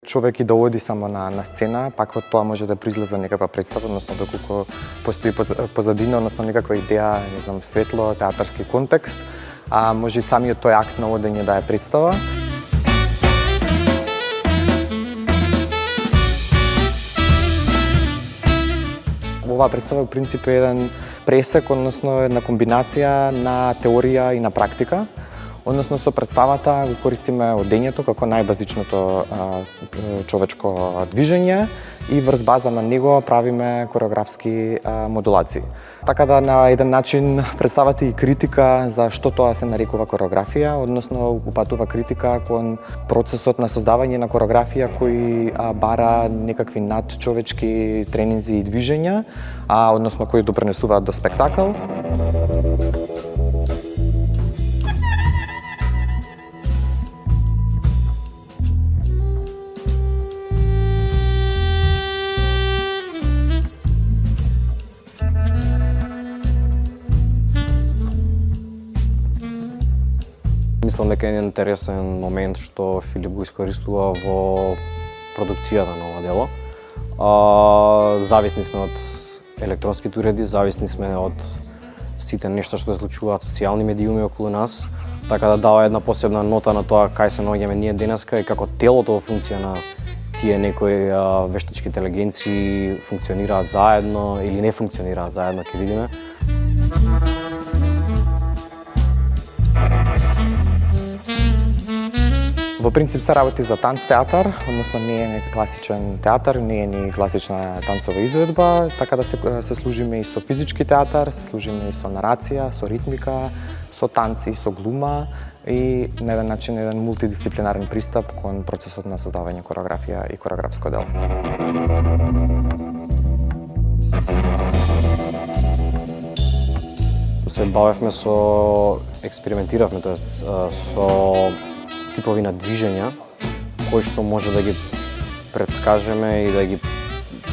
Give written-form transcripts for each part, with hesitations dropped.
човек и да оди само на сцена, пак од тоа може да произлезе некаква представа, односно доколку постои позадина, односно некаква идеја, не знам, светло, театарски контекст, а може и самиот тој акт на одење да е представа. Оваа представа во принцип е еден пресек, односно една комбинација на теорија и на практика. Односно со представата го користиме одењето како најбазичното човечко движење и врз база на него правиме кореографски модулации. Така да на еден начин представата и критика за што тоа се нарекува кореографија, односно упатува критика кон процесот на создавање на кореографија кој бара некакви надчовечки тренинзи и движења, односно кои допринесуваат до спектакл. Мислам дека е интересен момент што Филип го искористува во продукцијата на ова дело. Зависни сме од електронските уреди, зависни сме од сите нешта што се случуваат социјални медиуми околу нас, така да дава една посебна нота на тоа кај се наоѓаме ние денеска и како телото во функција на тие некои вештачки интелигенции функционираат заедно или не функционираат заедно, ќе видиме. Во принцип се работи за танц театар, односно не е нека класичен театар, не е ни класична танцова изведба, така да се служиме и со физички театар, се служиме и со нарација, со ритмика, со танци, со глума и на еден начин еден мултидисциплинарен пристап кон процесот на создавање кореографија и кореографско дело. Се бавевме експериментиравме, тоест со типови на движења кои што може да ги предскажеме и да ги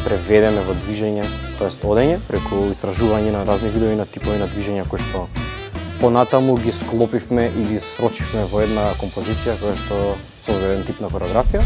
преведеме во движење, тоест одење, преку истражување на разни видови на типови на движења кои што понатаму ги склопивме и ги срочивме во една композиција која што создаде еден тип на кореографија.